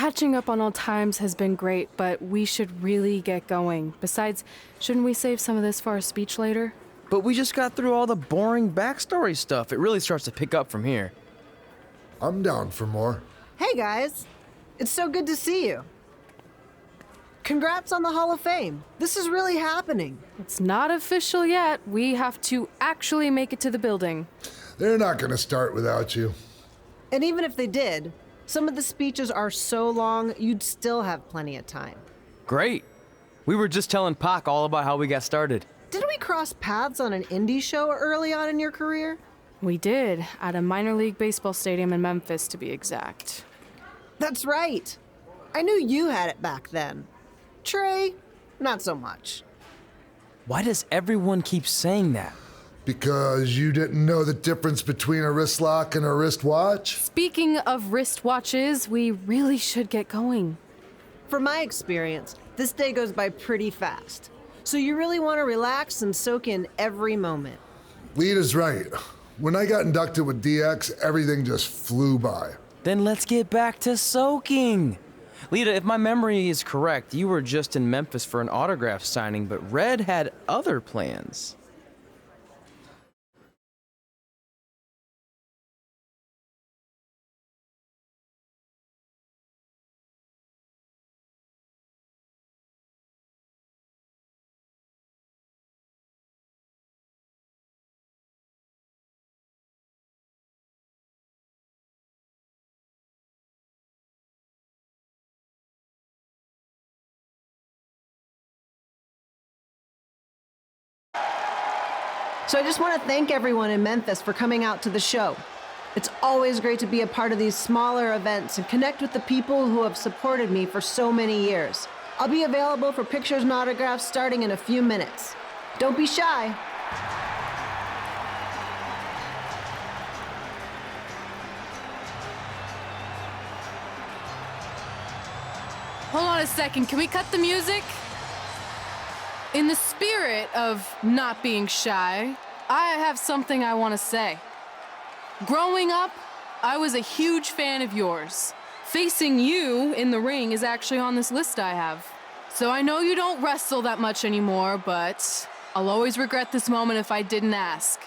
Catching up on old times has been great, but we should really get going. Besides, shouldn't we save some of this for our speech later? But we just got through all the boring backstory stuff. It really starts to pick up from here. I'm down for more. Hey guys, it's so good to see you. Congrats on the Hall of Fame. This is really happening. It's not official yet. We have to actually make it to the building. They're not gonna start without you. And even if they did, some of the speeches are so long, you'd still have plenty of time. Great. We were just telling Pac all about how we got started. Didn't we cross paths on an indie show early on in your career? We did, at a minor league baseball stadium in Memphis, to be exact. That's right. I knew you had it back then. Trey, not so much. Why does everyone keep saying that? Because you didn't know the difference between a wrist lock and a wristwatch? Speaking of wristwatches, we really should get going. From my experience, this day goes by pretty fast. So you really want to relax and soak in every moment. Lita's right. When I got inducted with DX, everything just flew by. Then let's get back to soaking. Lita, if my memory is correct, you were just in Memphis for an autograph signing, but Red had other plans. So I just want to thank everyone in Memphis for coming out to the show. It's always great to be a part of these smaller events and connect with the people who have supported me for so many years. I'll be available for pictures and autographs starting in a few minutes. Don't be shy. Hold on a second, can we cut the music? In the spirit of not being shy, I have something I want to say. Growing up, I was a huge fan of yours. Facing you in the ring is actually on this list I have. So I know you don't wrestle that much anymore, but I'll always regret this moment if I didn't ask.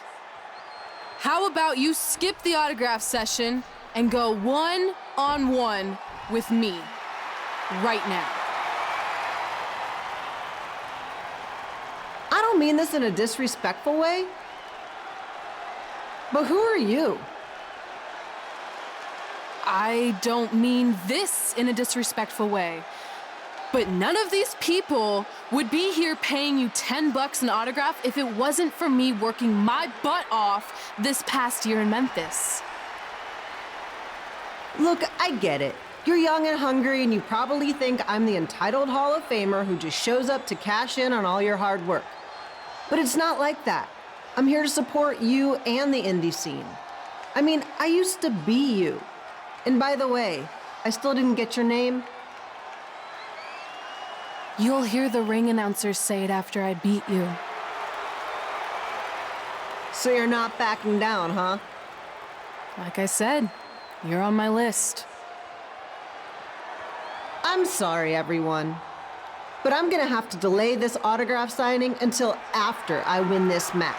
How about you skip the autograph session and go one-on-one with me right now? I don't mean this in a disrespectful way, but who are you? I don't mean this in a disrespectful way, but none of these people would be here paying you $10 an autograph if it wasn't for me working my butt off this past year in Memphis. Look, I get it. You're young and hungry, and you probably think I'm the entitled Hall of Famer who just shows up to cash in on all your hard work. But it's not like that. I'm here to support you and the indie scene. I mean, I used to be you. And by the way, I still didn't get your name. You'll hear the ring announcers say it after I beat you. So you're not backing down, huh? Like I said, you're on my list. I'm sorry, everyone. But I'm gonna have to delay this autograph signing until after I win this match.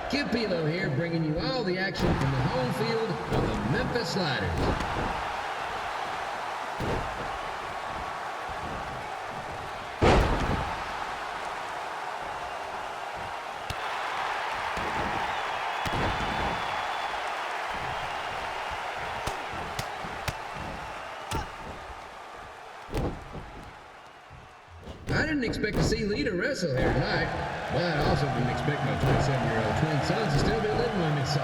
Kid Pilo here, bringing you all the action from the home field of the Memphis Sliders. I didn't expect to see Lita wrestle here tonight, but I also didn't expect my 27-year-old twin sons to still be living with me, so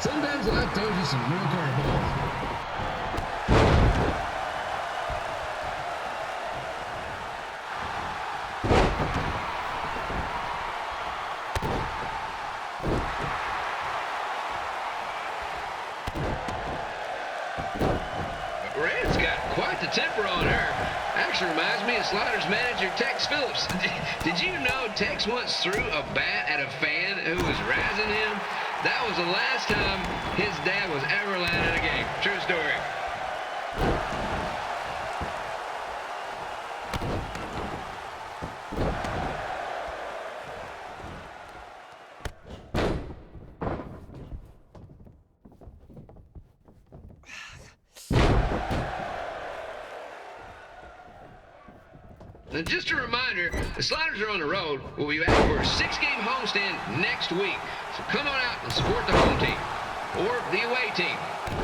sometimes life throws you some real curveballs. Red's got quite the temper on her. Memphis Sliders manager Tex Phillips. Did you know Tex once threw a bat at a fan who was razzing him? That was the last time his dad was ever allowed in a game. True story. And just a reminder, the Sliders are on the road. We'll be back for a 6-game homestand next week. So come on out and support the home team or the away team.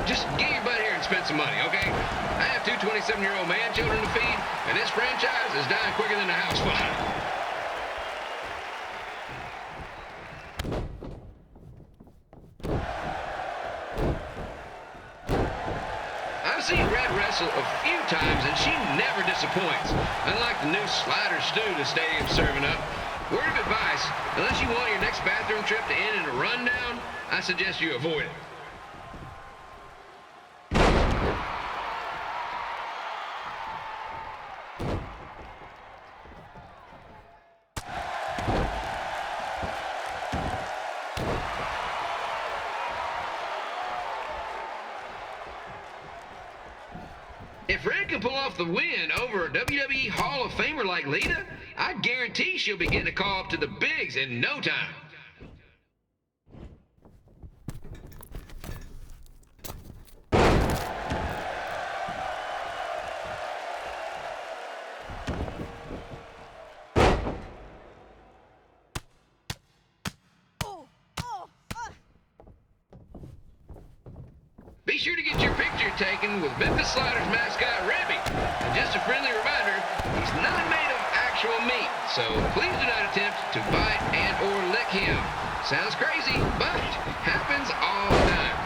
Just get your butt here and spend some money, okay? I have 2 27-year-old man children to feed, and this franchise is dying quicker than a house fire. I've seen Red wrestle a few times, and she never disappoints. Unlike the new slider stew the stadium's serving up. Word of advice, unless you want your next bathroom trip to end in a rundown, I suggest you avoid it. If Red can pull off the win over a WWE Hall of Famer like Lita, I guarantee she'll be getting a call up to the bigs in no time. Be sure to get your picture taken with Memphis Sliders mascot Ribbie. And just a friendly reminder, he's not made of actual meat, so please do not attempt to bite and or lick him. Sounds crazy, but happens all the time.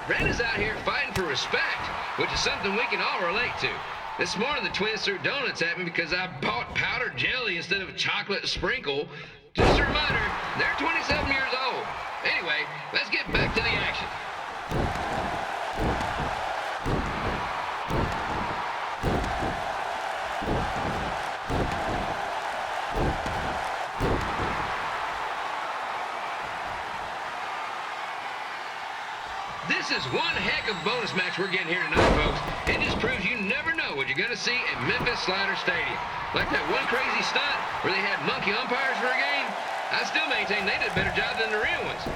Red is out here fighting for respect, which is something we can all relate to. This morning, the twins threw donuts at me because I bought powdered jelly instead of chocolate sprinkle. Just a reminder, they're 27 years old. Anyway, let's get back to the action. This is one heck of a bonus match we're getting here tonight, folks. It just proves you never know what you're going to see at Memphis Slider Stadium. Like that one crazy stunt where they had monkey umpires for a game. I still maintain they did a better job than the real ones.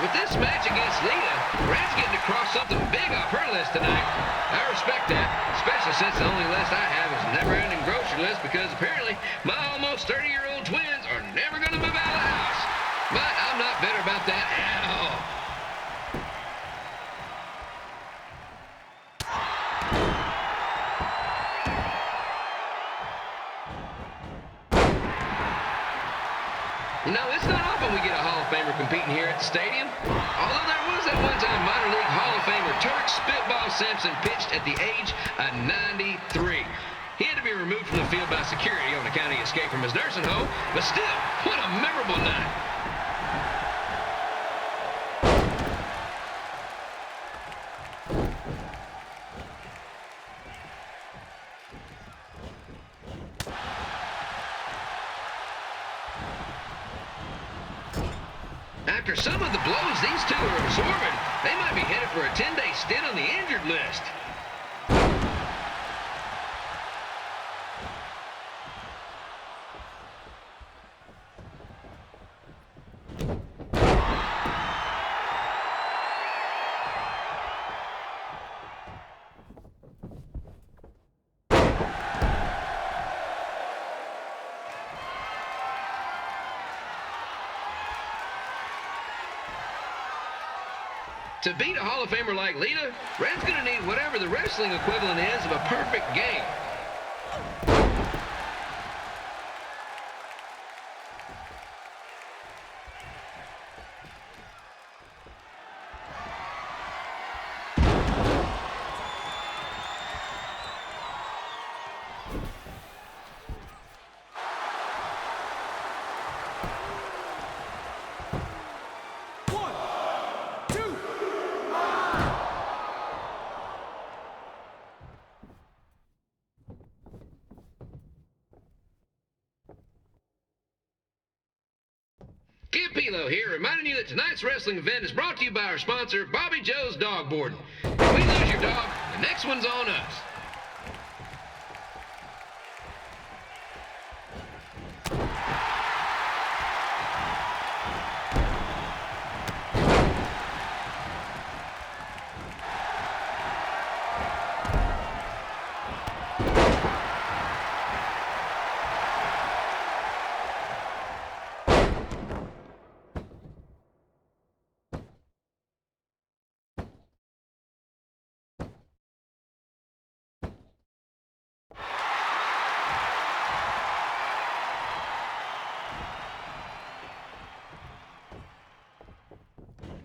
With this match against Lita, Red's getting to cross something big off her list tonight. I respect that, especially since the only list I have is a never-ending grocery list because apparently my almost 30-year-old twins are never going to move out of the house. But I'm not bitter about that at all. You know, it's not often we get a Hall of Famer competing here at the stadium. Although there was that one time minor league Hall of Famer Turk Spitball Simpson pitched at the age of 93. He had to be removed from the field by security on account of escape from his nursing home, but still, what a memorable night. After some of the blows these two are absorbing, they might be headed for a 10-day stint on the injured list. To beat a Hall of Famer like Lita, Red's going to need whatever the wrestling equivalent is of a perfect game. here, reminding you that tonight's wrestling event is brought to you by our sponsor, Bobby Joe's Dog Boarding. If we lose your dog, the next one's on us.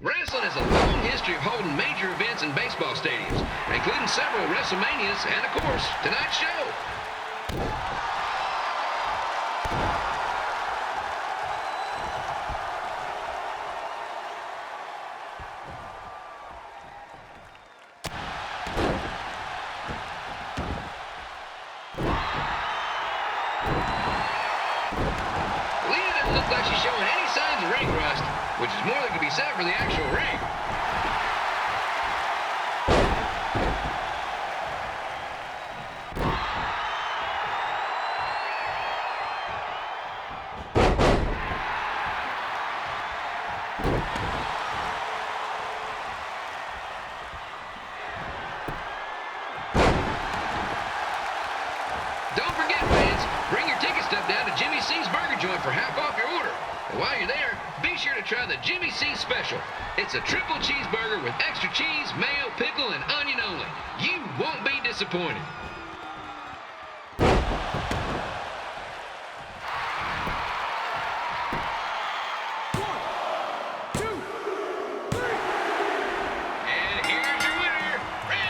Wrestling has a long history of holding major events in baseball stadiums, including several WrestleManias and, of course, tonight's show. Leah doesn't look like she's showing any signs of ring rust, which is more than can be said for the actual ring. Don't forget, fans, bring your ticket stub down to Jimmy C's Burger Joint for half off your order. And while you're there, be sure to try the Jimmy C Special. It's a triple cheeseburger with extra cheese, mayo, pickle, and onion only. You won't be disappointed. And here's your winner, Red!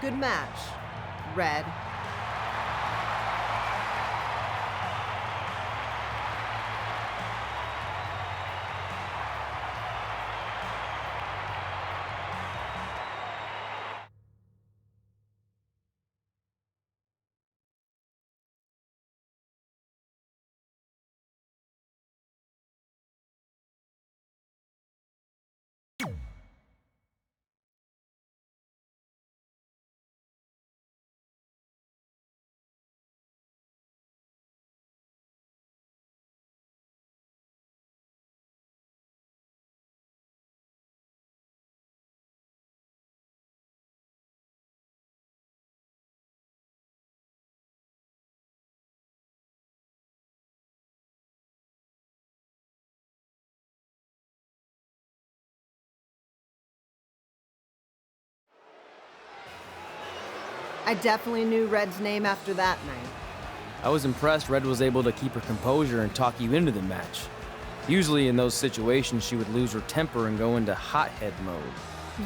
Good match, Red. I definitely knew Red's name after that night. I was impressed Red was able to keep her composure and talk you into the match. Usually in those situations, she would lose her temper and go into hothead mode.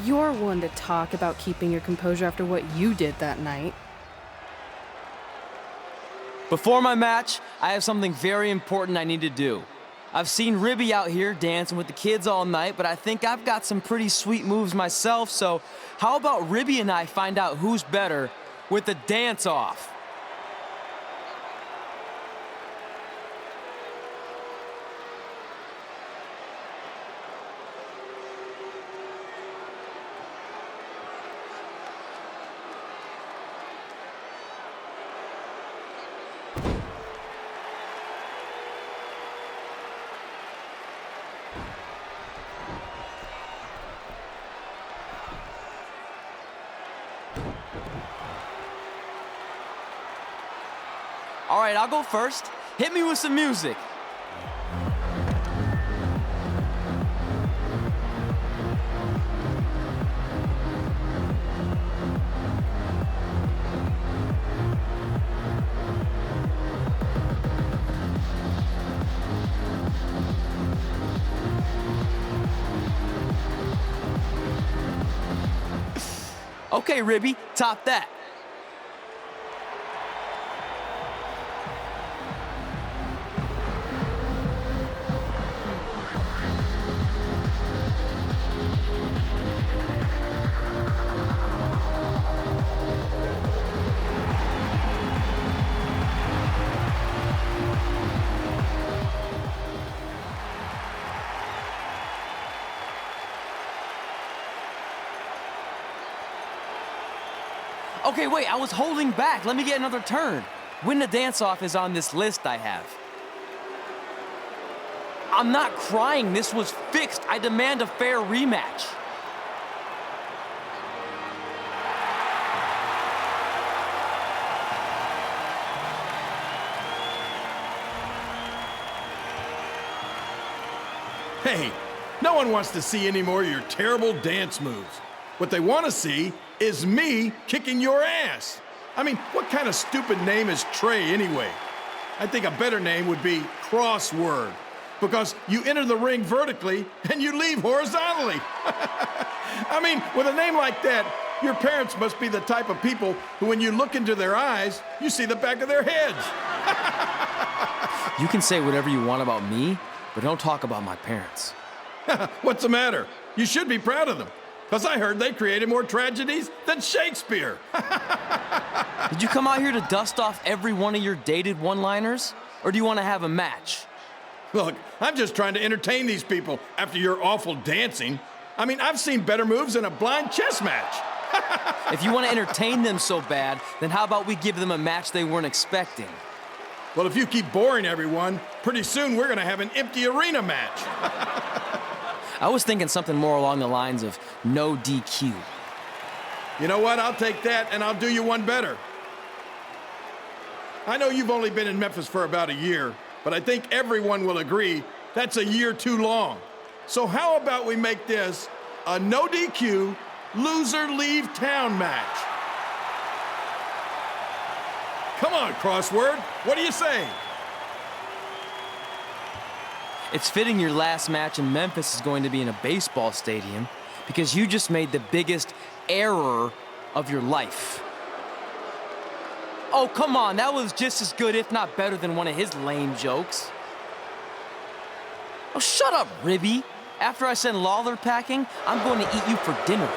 You're one to talk about keeping your composure after what you did that night. Before my match, I have something very important I need to do. I've seen Ribbie out here dancing with the kids all night, but I think I've got some pretty sweet moves myself, so how about Ribbie and I find out who's better with the dance-off? All right, I'll go first. Hit me with some music. Okay, Ribbie, top that. Okay, wait, I was holding back. Let me get another turn. Win the dance-off is on this list I have. I'm not crying. This was fixed. I demand a fair rematch. Hey, no one wants to see any more of your terrible dance moves. What they want to see is me kicking your ass. I mean, what kind of stupid name is Trey anyway? I think a better name would be Crossword, because you enter the ring vertically and you leave horizontally. I mean, with a name like that, your parents must be the type of people who, when you look into their eyes, you see the back of their heads. You can say whatever you want about me, but don't talk about my parents. What's the matter? You should be proud of them, because I heard they created more tragedies than Shakespeare. Did you come out here to dust off every one of your dated one-liners? Or do you want to have a match? Look, I'm just trying to entertain these people after your awful dancing. I mean, I've seen better moves in a blind chess match. If you want to entertain them so bad, then how about we give them a match they weren't expecting? Well, if you keep boring everyone, pretty soon we're going to have an empty arena match. I was thinking something more along the lines of no DQ. You know what? I'll take that, and I'll do you one better. I know you've only been in Memphis for about a year, but I think everyone will agree that's a year too long. So how about we make this a no DQ, loser leave town match? Come on, Crossword. What do you say? It's fitting your last match in Memphis is going to be in a baseball stadium because you just made the biggest error of your life. Oh, come on, that was just as good, if not better, than one of his lame jokes. Oh, shut up, Ribbie. After I send Lawler packing, I'm going to eat you for dinner.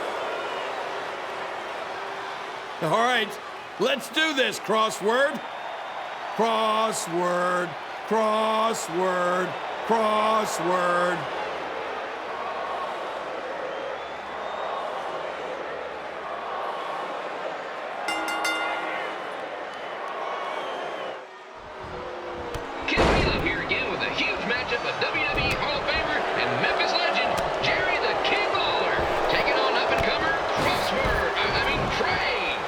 All right, let's do this, Crossword. Crossword, crossword, crossword. Matchup of WWE Hall of Famer and Memphis legend, Jerry the King Lawler, taking on up-and-comer Trey.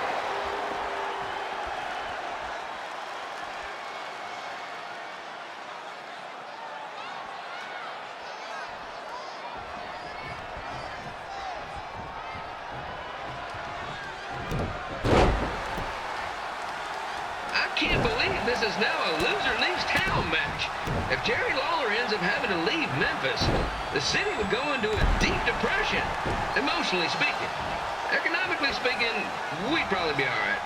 I can't believe this is now a loser leaves town match. If Jerry Lawler ends up having to leave Memphis, the city would go into a deep depression, emotionally speaking. Economically speaking, we'd probably be all right.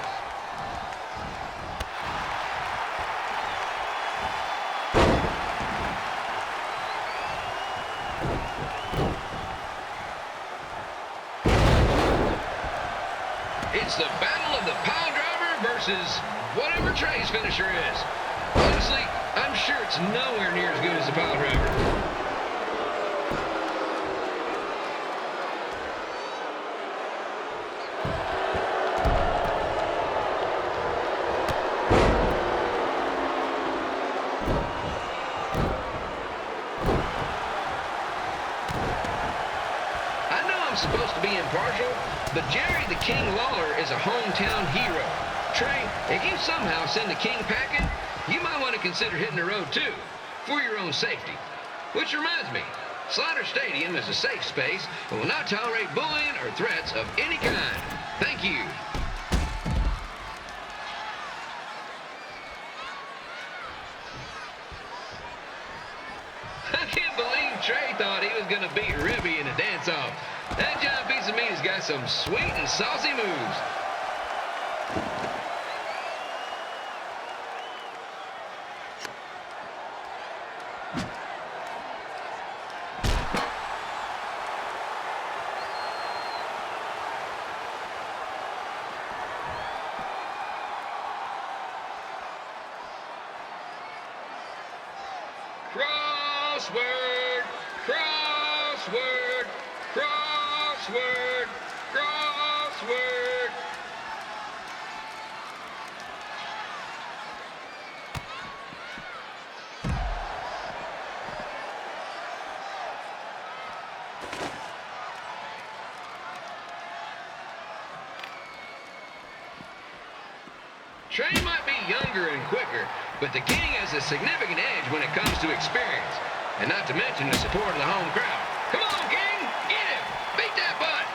It's the battle of the pile driver versus whatever Trey's finisher is. Honestly, I'm sure it's nowhere near as good as the pile driver. I know I'm supposed to be impartial, but Jerry the King Lawler is a hometown hero. Trey, if you somehow send the King packing, you might want to consider hitting the road too, for your own safety. Which reminds me, Slaughter Stadium is a safe space and will not tolerate bullying or threats of any kind. Thank you. I can't believe Trey thought he was going to beat Ribbie in a dance-off. That giant piece of meat has got some sweet and saucy moves. Crossword, crossword, crossword, crossword. Trey might be younger and quicker, but the King has a significant edge when it comes to experience, and not to mention the support of the home crowd. Come on, King! Get him! Beat that butt!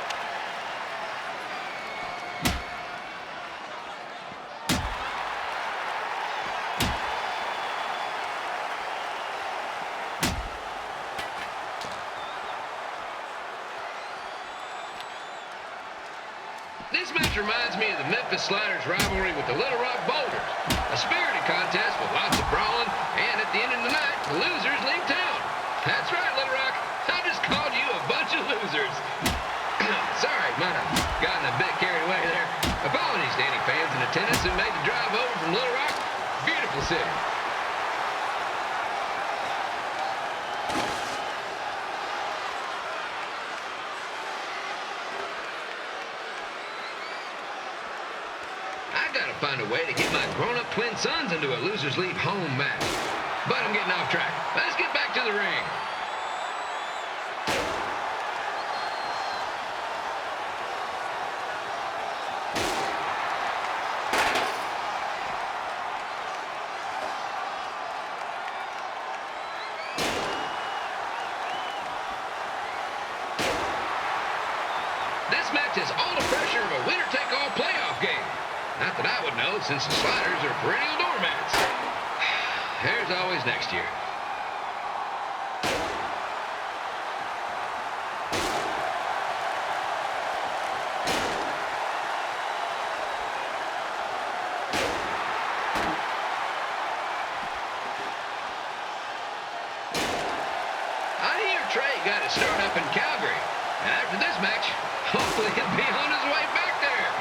This match reminds me of the Memphis Sliders rivalry with the Little Rock Boulders. A spirited contest with lots of brawling, and at the end of the night, the losers leave town. That's right, Little Rock. I just called you a bunch of losers. Sorry, might have gotten a bit carried away there. Apologies to any fans in attendance who made the drive over from Little Rock. Beautiful city. Gotta find a way to get my grown-up twin sons into a losers leave home match. But I'm getting off track. Let's get back to the ring. This match has all the pressure of a winner-take-all playoff game. Not that I would know, since the Sliders are perennial doormats. There's always next year. I hear Trey got his start up in Calgary. And after this match, hopefully he'll be on his way back there.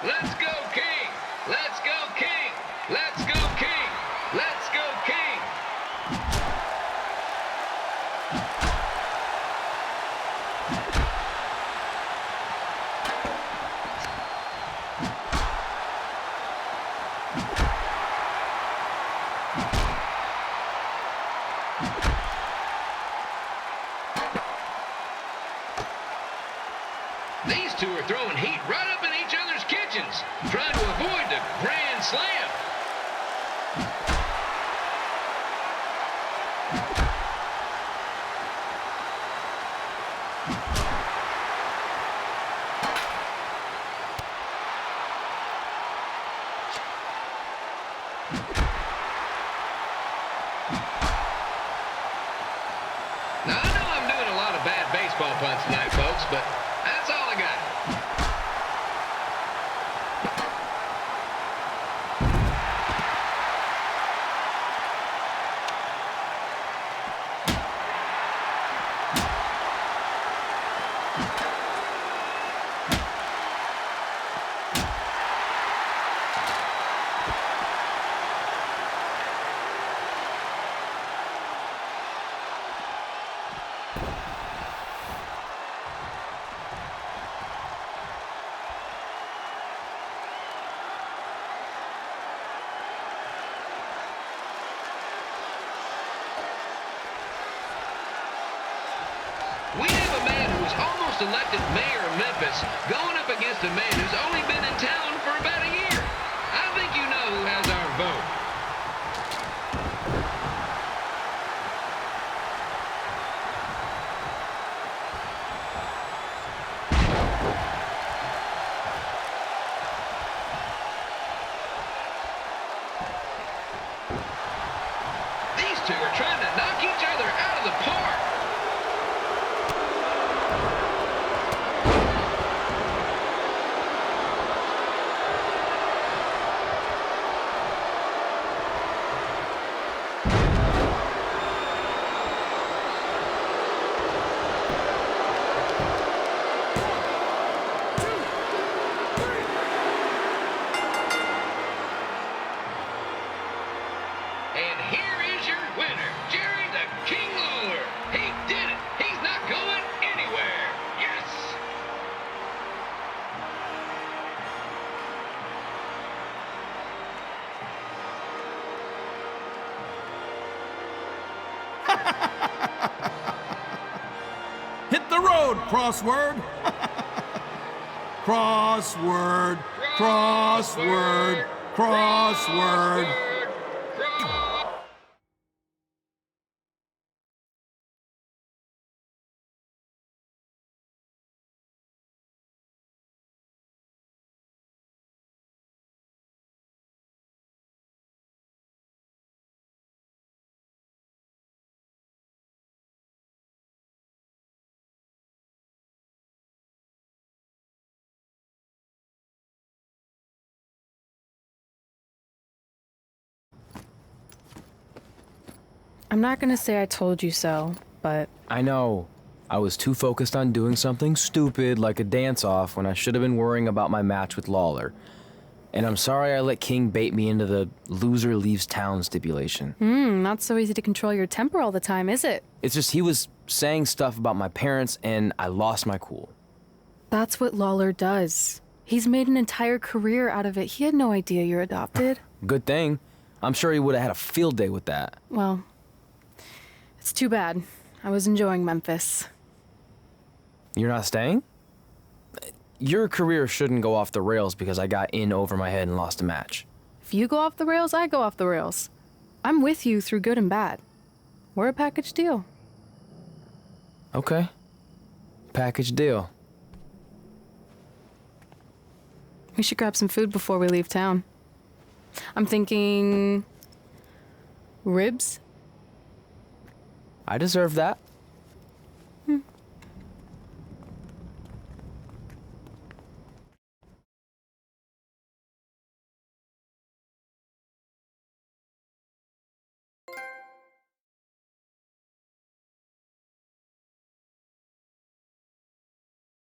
Let's go, King! Let's go, King! Let's go, King! Let's go, King! These two are throwing heat right up in each other's kitchens, trying to avoid the Grand Slam. Now, I know I'm doing a lot of bad baseball puns tonight, folks, but that's all I got. We have a man who was almost elected mayor of Memphis going up against a man who's only been in town for about a year. I think you know who has our vote. These two are trying to knock each other out of the park. the road, crossword. Crossword, crossword, crossword. I'm not gonna say I told you so, but I know. I was too focused on doing something stupid like a dance-off when I should have been worrying about my match with Lawler. And I'm sorry I let King bait me into the loser leaves town stipulation. not so easy to control your temper all the time, is it? It's just he was saying stuff about my parents and I lost my cool. That's what Lawler does. He's made an entire career out of it. He had no idea you're adopted. Good thing. I'm sure he would have had a field day with that. Well, it's too bad. I was enjoying Memphis. You're not staying? Your career shouldn't go off the rails because I got in over my head and lost a match. If you go off the rails, I go off the rails. I'm with you through good and bad. We're a package deal. Okay. Package deal. We should grab some food before we leave town. I'm thinking... ribs? I deserve that.